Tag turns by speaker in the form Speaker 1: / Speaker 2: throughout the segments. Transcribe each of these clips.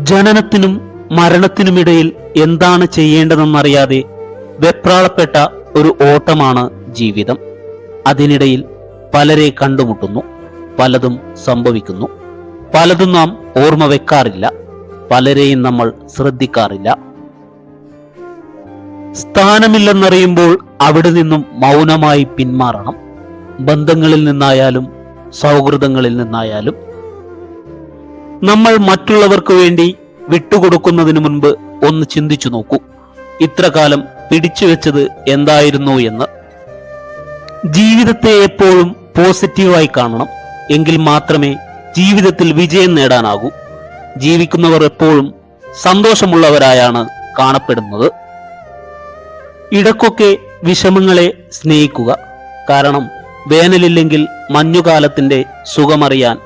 Speaker 1: ജനനത്തിനും മരണത്തിനുമിടയിൽ എന്താണ് ചെയ്യേണ്ടതെന്നറിയാതെ വെപ്രാളപ്പെട്ട ഒരു ഓട്ടമാണ് ജീവിതം. അതിനിടയിൽ പലരെ കണ്ടുമുട്ടുന്നു, പലതും സംഭവിക്കുന്നു, പലതും നാം ഓർമ്മ വെക്കാറില്ല, പലരെയും നമ്മൾ ശ്രദ്ധിക്കാറില്ല. സ്ഥാനമില്ലെന്നറിയുമ്പോൾ അവിടെ നിന്നും മൗനമായി പിന്മാറണം. ബന്ധങ്ങളിൽ നിന്നായാലും സൗഹൃദങ്ങളിൽ നിന്നായാലും. നമ്മൾ മറ്റുള്ളവർക്ക് വേണ്ടി വിട്ടുകൊടുക്കുന്നതിന് മുൻപ് ഒന്ന് ചിന്തിച്ചു നോക്കൂ, ഇത്ര കാലം പിടിച്ചു വെച്ചത് എന്തായിരുന്നു എന്ന്. ജീവിതത്തെ എപ്പോഴും പോസിറ്റീവായി കാണണം, എങ്കിൽ മാത്രമേ ജീവിതത്തിൽ വിജയം നേടാനാകൂ. ജീവിക്കുന്നവർ എപ്പോഴും സന്തോഷമുള്ളവരായാണ് കാണപ്പെടുന്നത്. ഇടയ്ക്കൊക്കെ വിഷമങ്ങളെ സ്നേഹിക്കുക, കാരണം വേനലില്ലെങ്കിൽ മഞ്ഞുകാലത്തിന്റെ സുഖമറിയാൻ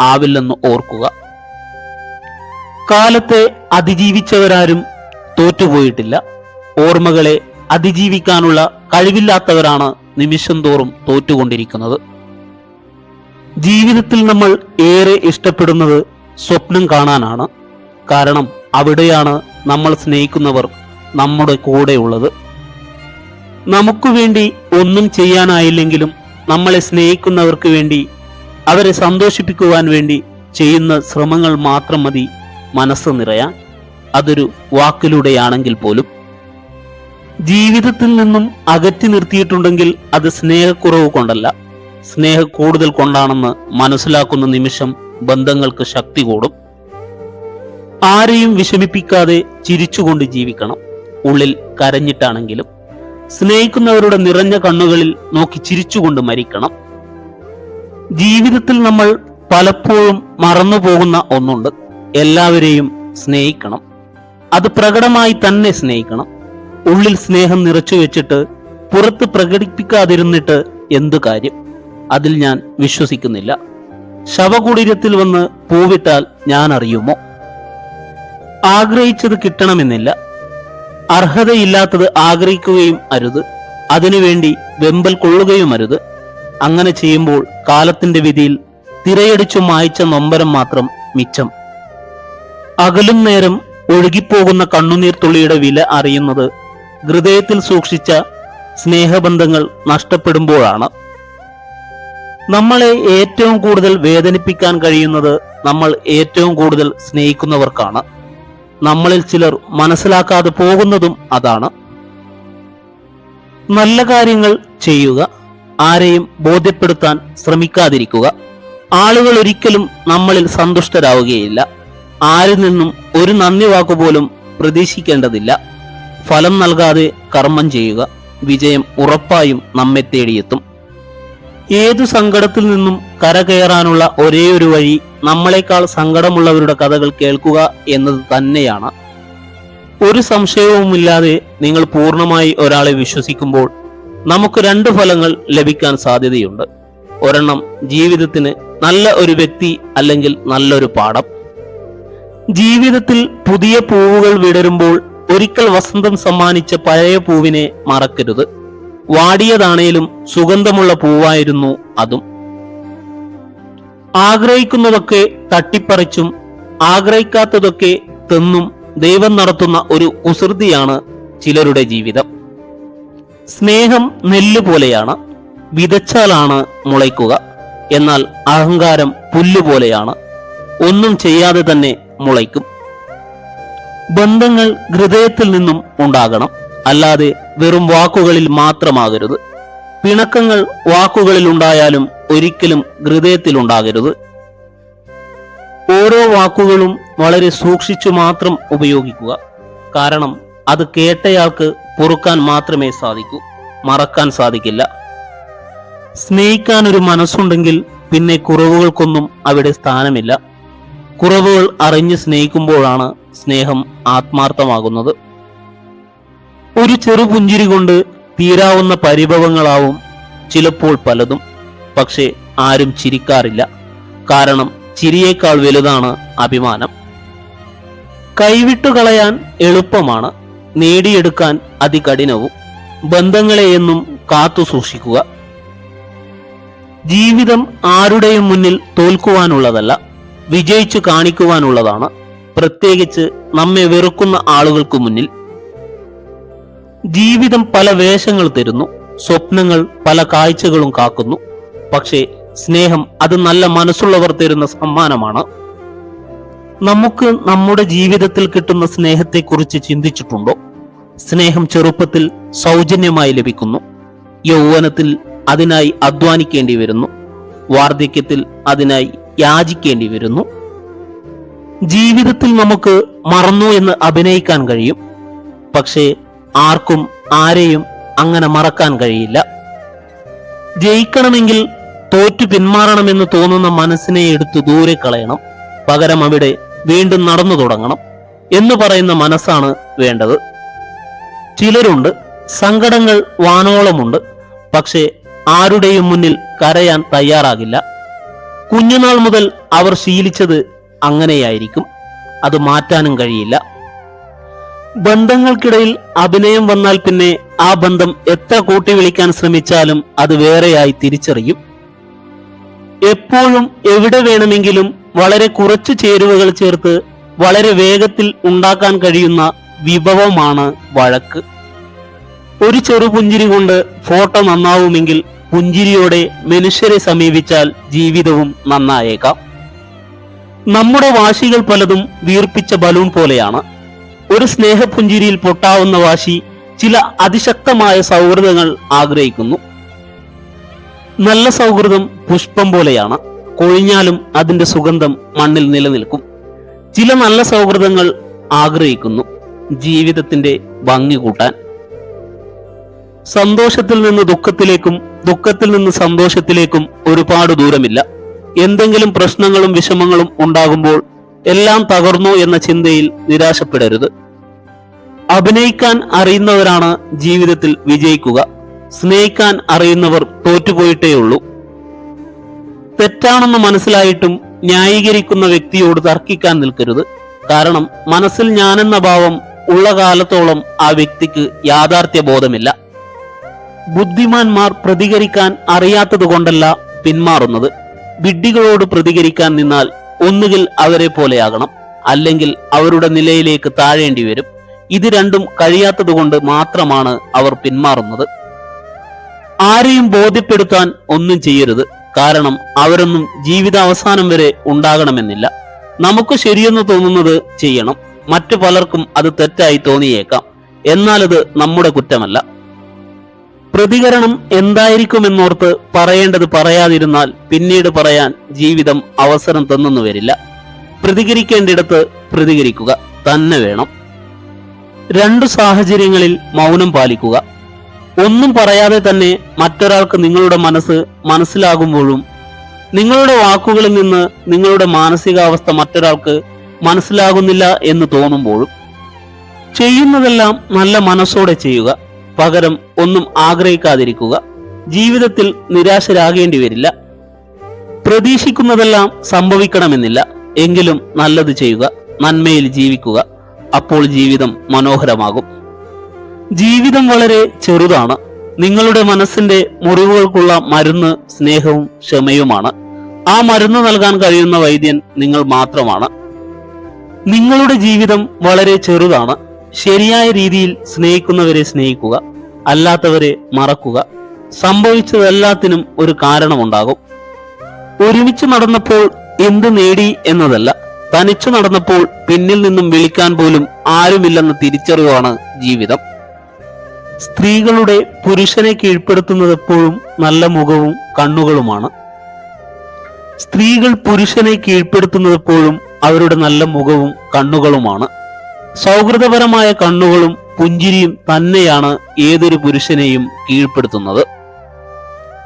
Speaker 1: ആവില്ലെന്ന് ഓർക്കുക. കാലത്തെ അതിജീവിച്ചവരാരും തോറ്റുപോയിട്ടില്ല. ഓർമ്മകളെ അതിജീവിക്കാനുള്ള കഴിവില്ലാത്തവരാണ് നിമിഷം തോറും തോറ്റുകൊണ്ടിരിക്കുന്നത്. ജീവിതത്തിൽ നമ്മൾ ഏറെ ഇഷ്ടപ്പെടുന്നത് സ്വപ്നം കാണാനാണ്. കാരണം അവിടെയാണ് നമ്മൾ സ്നേഹിക്കുന്നവർ നമ്മുടെ കൂടെയുള്ളത്. നമുക്ക് വേണ്ടി ഒന്നും ചെയ്യാനായില്ലെങ്കിലും നമ്മളെ സ്നേഹിക്കുന്നവർക്ക് വേണ്ടി, അവരെ സന്തോഷിപ്പിക്കുവാൻ വേണ്ടി ചെയ്യുന്ന ശ്രമങ്ങൾ മാത്രം മതി മനസ്സ് നിറയാൻ, അതൊരു വാക്കിലൂടെയാണെങ്കിൽ പോലും. ജീവിതത്തിൽ നിന്നും അകറ്റി നിർത്തിയിട്ടുണ്ടെങ്കിൽ അത് സ്നേഹക്കുറവ് കൊണ്ടല്ല, സ്നേഹക്കൂടുതൽ കൊണ്ടാണെന്ന് മനസ്സിലാക്കുന്ന നിമിഷം ബന്ധങ്ങൾക്ക് ശക്തി കൂടും. ആരെയും വിഷമിപ്പിക്കാതെ ചിരിച്ചുകൊണ്ട് ജീവിക്കണം, ഉള്ളിൽ കരഞ്ഞിട്ടാണെങ്കിലും. സ്നേഹിക്കുന്നവരുടെ നിറഞ്ഞ കണ്ണുകളിൽ നോക്കി ചിരിച്ചുകൊണ്ട് മരിക്കണം. ജീവിതത്തിൽ നമ്മൾ പലപ്പോഴും മറന്നുപോകുന്ന ഒന്നുണ്ട്, എല്ലാവരെയും സ്നേഹിക്കണം. അത് പ്രകടമായി തന്നെ സ്നേഹിക്കണം. ഉള്ളിൽ സ്നേഹം നിറച്ചു വെച്ചിട്ട് പുറത്ത് പ്രകടിപ്പിക്കാതിരുന്നിട്ട് എന്തു കാര്യം? അതിൽ ഞാൻ വിശ്വസിക്കുന്നില്ല. ശവകുടീരത്തിൽ വന്ന് പൂവിട്ടാൽ ഞാൻ അറിയുമോ? ആഗ്രഹിച്ചത് കിട്ടണമെന്നില്ല, അർഹതയില്ലാത്തത് ആഗ്രഹിക്കുകയും അരുത്, അതിനുവേണ്ടി വെമ്പൽ കൊള്ളുകയും അരുത്. അങ്ങനെ ചെയ്യുമ്പോൾ കാലത്തിന്റെ വിധിയിൽ തിരയടിച്ചു മായ്ച്ച നൊമ്പരം മാത്രം മിച്ചം. അകലും നേരം ഒഴുകിപ്പോകുന്ന കണ്ണുനീർ തുള്ളിയുടെ വില അറിയുന്നത് ഹൃദയത്തിൽ സൂക്ഷിച്ച സ്നേഹബന്ധങ്ങൾ നഷ്ടപ്പെടുമ്പോഴാണ്. നമ്മളെ ഏറ്റവും കൂടുതൽ വേദനിപ്പിക്കാൻ കഴിയുന്നത് നമ്മൾ ഏറ്റവും കൂടുതൽ സ്നേഹിക്കുന്നവർക്കാണ്. നമ്മളിൽ ചിലർ മനസ്സിലാക്കാതെ പോകുന്നതും അതാണ്. നല്ല കാര്യങ്ങൾ ചെയ്യുക, ആരെയും ബോധ്യപ്പെടുത്താൻ ശ്രമിക്കാതിരിക്കുക. ആളുകൾ ഒരിക്കലും നമ്മളിൽ സന്തുഷ്ടരാവുകയില്ല. ആരിൽ നിന്നും ഒരു നന്ദി വാക്കുപോലും പ്രതീക്ഷിക്കേണ്ടതില്ല. ഫലം നൽകാതെ കർമ്മം ചെയ്യുക, വിജയം ഉറപ്പായും നമ്മെ തേടിയെത്തും. ഏതു സങ്കടത്തിൽ നിന്നും കരകയറാനുള്ള ഒരേയൊരു വഴി നമ്മളെക്കാൾ സങ്കടമുള്ളവരുടെ കഥകൾ കേൾക്കുക എന്നത് തന്നെയാണ്. ഒരു സംശയവുമില്ലാതെ നിങ്ങൾ പൂർണ്ണമായി ഒരാളെ വിശ്വസിക്കുമ്പോൾ നമുക്ക് രണ്ട് ഫലങ്ങൾ ലഭിക്കാൻ സാധ്യതയുണ്ട്. ഒരെണ്ണം ജീവിതത്തിന് നല്ല ഒരു വ്യക്തി, അല്ലെങ്കിൽ നല്ലൊരു പാഠം. ജീവിതത്തിൽ പുതിയ പൂവുകൾ വിടരുമ്പോൾ ഒരിക്കൽ വസന്തം സമ്മാനിച്ച പഴയ പൂവിനെ മറക്കരുത്. വാടിയതാണേലും സുഗന്ധമുള്ള പൂവായിരുന്നു അതും. ആഗ്രഹിക്കുന്നതൊക്കെ തട്ടിപ്പറിച്ചും ആഗ്രഹിക്കാത്തതൊക്കെ തിന്നും ദൈവം നടത്തുന്ന ഒരു കുസൃതിയാണ് ചിലരുടെ ജീവിതം. സ്നേഹം നെല്ല് പോലെയാണ്, വിതച്ചാലാണ് മുളയ്ക്കുക. എന്നാൽ അഹങ്കാരം പുല്ലുപോലെയാണ്, ഒന്നും ചെയ്യാതെ തന്നെ മുളയ്ക്കും. ബന്ധങ്ങൾ ഹൃദയത്തിൽ നിന്നും ഉണ്ടാകണം, അല്ലാതെ വെറും വാക്കുകളിൽ മാത്രമാകരുത്. പിണക്കങ്ങൾ വാക്കുകളിൽ ഉണ്ടായാലും ഒരിക്കലും ഹൃദയത്തിൽ ഉണ്ടാകരുത്. ഓരോ വാക്കുകളും വളരെ സൂക്ഷിച്ചു മാത്രം ഉപയോഗിക്കുക. കാരണം അത് കേട്ടയാൾക്ക് പൊറുക്കാൻ മാത്രമേ സാധിക്കൂ, മറക്കാൻ സാധിക്കില്ല. സ്നേഹിക്കാൻ ഒരു മനസ്സുണ്ടെങ്കിൽ പിന്നെ കുറവുകൾക്കൊന്നും അവിടെ സ്ഥാനമില്ല. കുറവുകൾ അറിഞ്ഞ് സ്നേഹിക്കുമ്പോഴാണ് സ്നേഹം ആത്മാർത്ഥമാകുന്നത്. ഒരു ചെറുപുഞ്ചിരി കൊണ്ട് തീരാവുന്ന പരിഭവങ്ങളാവും ചിലപ്പോൾ പലതും. പക്ഷെ ആരും ചിരിക്കാറില്ല, കാരണം ചിരിയേക്കാൾ വലുതാണ് അഭിമാനം. കൈവിട്ടുകളയാൻ എളുപ്പമാണ്, നേടിയെടുക്കാൻ അതികഠിനവും. ബന്ധങ്ങളെയെന്നും കാത്തു സൂക്ഷിക്കുക. ജീവിതം ആരുടെയും മുന്നിൽ തോൽക്കുവാനുള്ളതല്ല, വിജയിച്ചു കാണിക്കുവാനുള്ളതാണ്. പ്രത്യേകിച്ച് നമ്മെ വെറുക്കുന്ന ആളുകൾക്ക് മുന്നിൽ. ജീവിതം പല വേഷങ്ങൾ തരുന്നു, സ്വപ്നങ്ങൾ പല കാഴ്ചകളും കാക്കുന്നു. പക്ഷേ സ്നേഹം അത് നല്ല മനസ്സുള്ളവർ തരുന്ന സമ്മാനമാണ്. നമുക്ക് നമ്മുടെ ജീവിതത്തിൽ കിട്ടുന്ന സ്നേഹത്തെക്കുറിച്ച് ചിന്തിച്ചിട്ടുണ്ടോ? സ്നേഹം ചെറുപ്പത്തിൽ സൗജന്യമായി ലഭിക്കുന്നു, യൗവനത്തിൽ അതിനായി അധ്വാനിക്കേണ്ടി വരുന്നു, വാർദ്ധക്യത്തിൽ അതിനായി യാചിക്കേണ്ടി വരുന്നു. ജീവിതത്തിൽ നമുക്ക് മറന്നു എന്ന് അഭിനയിക്കാൻ കഴിയും, പക്ഷേ ആർക്കും ആരെയും അങ്ങനെ മറക്കാൻ കഴിയില്ല. ജയിക്കണമെങ്കിൽ തോറ്റു പിന്മാറണമെന്ന് തോന്നുന്ന മനസ്സിനെ എടുത്തു ദൂരെ കളയണം, പകരം അവിടെ വീണ്ടും നടന്നു തുടങ്ങണം എന്ന് പറയുന്ന മനസ്സാണ് വേണ്ടത്. ചിലരുണ്ട്, സങ്കടങ്ങൾ വാനോളമുണ്ട്, പക്ഷേ ആരുടെയും മുന്നിൽ കരയാൻ തയ്യാറാകില്ല. കുഞ്ഞുനാൾ മുതൽ അവർ ശീലിച്ചത് അങ്ങനെയായിരിക്കും, അത് മാറ്റാനും കഴിയില്ല. ബന്ധങ്ങൾക്കിടയിൽ അഭിനയം വന്നാൽ പിന്നെ ആ ബന്ധം എത്ര കൂട്ടി വിളിക്കാൻ ശ്രമിച്ചാലും അത് വേറെയായി തിരിച്ചറിയും. എപ്പോഴും എവിടെ വേണമെങ്കിലും വളരെ കുറച്ച് ചേരുവകൾ ചേർത്ത് വളരെ വേഗത്തിൽ ഉണ്ടാക്കാൻ കഴിയുന്ന വിഭവമാണ് വഴക്ക്. ഒരു ചെറു പുഞ്ചിരി കൊണ്ട് ഫോട്ടോ നന്നാവുമെങ്കിൽ പുഞ്ചിരിയോടെ മനുഷ്യരെ സമീപിച്ചാൽ ജീവിതവും നന്നായേക്കാം. നമ്മുടെ വാശികൾ പലതും വീർപ്പിച്ച ബലൂൺ പോലെയാണ്. ഒരു സ്നേഹപുഞ്ചിരിയിൽ പൊട്ടാവുന്ന വാശി ചില അതിശക്തമായ സൗഹൃദങ്ങൾ ആഗ്രഹിക്കുന്നു. നല്ല സൗഹൃദം പുഷ്പം പോലെയാണ്, കൊഴിഞ്ഞാലും അതിന്റെ സുഗന്ധം മണ്ണിൽ നിലനിൽക്കും. ചില നല്ല സൗഹൃദങ്ങൾ ആഗ്രഹിക്കുന്നു ജീവിതത്തിന്റെ ഭംഗി കൂട്ടാൻ. സന്തോഷത്തിൽ നിന്ന് ദുഃഖത്തിലേക്കും ദുഃഖത്തിൽ നിന്ന് സന്തോഷത്തിലേക്കും ഒരുപാട് ദൂരമില്ല. എന്തെങ്കിലും പ്രശ്നങ്ങളും വിഷമങ്ങളും ഉണ്ടാകുമ്പോൾ എല്ലാം തകർന്നു എന്ന ചിന്തയിൽ നിരാശപ്പെടരുത്. അഭിനയിക്കാൻ അറിയുന്നവരാണ് ജീവിതത്തിൽ വിജയിക്കുക, സ്നേഹിക്കാൻ അറിയുന്നവർ തോറ്റുപോയിട്ടേയുള്ളൂ. തെറ്റാണെന്ന് മനസ്സിലായിട്ടും ന്യായീകരിക്കുന്ന വ്യക്തിയോട് തർക്കിക്കാൻ നിൽക്കരുത്. കാരണം മനസ്സിൽ ഞാനെന്ന ഭാവം ഉള്ള കാലത്തോളം ആ വ്യക്തിക്ക് യാഥാർത്ഥ്യ ബോധമില്ല. ബുദ്ധിമാന്മാർ പ്രതികരിക്കാൻ അറിയാത്തത് കൊണ്ടല്ല പിന്മാറുന്നത്. വിഡ്ഢികളോട് പ്രതികരിക്കാൻ നിന്നാൽ ഒന്നുകിൽ അവരെ പോലെയാകണം, അല്ലെങ്കിൽ അവരുടെ നിലയിലേക്ക് താഴേണ്ടി വരും. ഇത് രണ്ടും കഴിയാത്തത് കൊണ്ട് മാത്രമാണ് അവർ പിന്മാറുന്നത്. ആരെയും ബോധ്യപ്പെടുത്താൻ ഒന്നും ചെയ്യരുത്, കാരണം അവരൊന്നും ജീവിതാവസാനം വരെ ഉണ്ടാകണമെന്നില്ല. നമുക്ക് ശരിയെന്ന് തോന്നുന്നത് ചെയ്യണം. മറ്റു പലർക്കും അത് തെറ്റായി തോന്നിയേക്കാം, എന്നാൽ അത് നമ്മുടെ കുറ്റമല്ല. പ്രതികരണം എന്തായിരിക്കുമെന്നോർത്ത് പറയേണ്ടത് പറയാതിരുന്നാൽ പിന്നീട് പറയാൻ ജീവിതം അവസരം തന്നെന്നു വരില്ല. പ്രതികരിക്കേണ്ടിടത്ത് പ്രതികരിക്കുക തന്നെ വേണം. 2 സാഹചര്യങ്ങളിൽ മൗനം പാലിക്കുക. ഒന്നും പറയാതെ തന്നെ മറ്റൊരാൾക്ക് നിങ്ങളുടെ മനസ്സ് മനസ്സിലാകുമ്പോഴും നിങ്ങളുടെ വാക്കുകളിൽ നിന്ന് നിങ്ങളുടെ മാനസികാവസ്ഥ മറ്റൊരാൾക്ക് മനസ്സിലാകുന്നില്ല എന്ന് തോന്നുമ്പോഴും. ചെയ്യുന്നതെല്ലാം നല്ല മനസ്സോടെ ചെയ്യുക, പകരം ഒന്നും ആഗ്രഹിക്കാതിരിക്കുക. ജീവിതത്തിൽ നിരാശരാകേണ്ടി വരില്ല. പ്രതീക്ഷിക്കുന്നതെല്ലാം സംഭവിക്കണമെന്നില്ല, എങ്കിലും നല്ലത് ചെയ്യുക, നന്മയിൽ ജീവിക്കുക. അപ്പോൾ ജീവിതം മനോഹരമാകും. ജീവിതം വളരെ ചെറുതാണ്. നിങ്ങളുടെ മനസ്സിന്റെ മുറിവുകൾക്കുള്ള മരുന്ന് സ്നേഹവും ക്ഷമയുമാണ്. ആ മരുന്ന് നൽകാൻ കഴിയുന്ന വൈദ്യൻ നിങ്ങൾ മാത്രമാണ്. നിങ്ങളുടെ ജീവിതം വളരെ ചെറുതാണ്. ശരിയായ രീതിയിൽ സ്നേഹിക്കുന്നവരെ സ്നേഹിക്കുക, അല്ലാത്തവരെ മറക്കുക. സംഭവിച്ചതെല്ലാത്തിനും ഒരു കാരണമുണ്ടാകും. ഒരുമിച്ച് നടന്നപ്പോൾ എന്ത് നേടി എന്നതല്ല, തനിച്ചു നടന്നപ്പോൾ പിന്നിൽ നിന്നും വിളിക്കാൻ പോലും ആരുമില്ലെന്ന തിരിച്ചറിവാണ് ജീവിതം. സ്ത്രീകളുടെ പുരുഷനെ കീഴ്പ്പെടുത്തുന്നത് എപ്പോഴും നല്ല മുഖവും കണ്ണുകളുമാണ്. സ്ത്രീകൾ പുരുഷനെ കീഴ്പ്പെടുത്തുന്നത് എപ്പോഴും അവരുടെ നല്ല മുഖവും കണ്ണുകളുമാണ്. സൗഹൃദപരമായ കണ്ണുകളും പുഞ്ചിരിയും തന്നെയാണ് ഏതൊരു പുരുഷനെയും കീഴ്പ്പെടുത്തുന്നത്.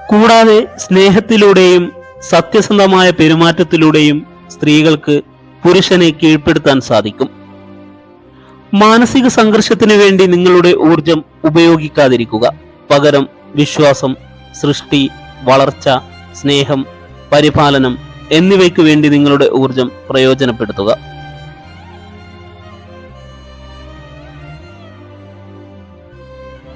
Speaker 1: കൂടാതെ സ്നേഹത്തിലൂടെയും സത്യസന്ധമായ പെരുമാറ്റത്തിലൂടെയും സ്ത്രീകൾക്ക് പുരുഷനെ കീഴ്പ്പെടുത്താൻ സാധിക്കും. മാനസിക സംഘർഷത്തിന് വേണ്ടി നിങ്ങളുടെ ഊർജം ഉപയോഗിക്കാതിരിക്കുക. പകരം വിശ്വാസം, സൃഷ്ടി, വളർച്ച, സ്നേഹം, പരിപാലനം എന്നിവയ്ക്ക് വേണ്ടി നിങ്ങളുടെ ഊർജം പ്രയോജനപ്പെടുത്തുക.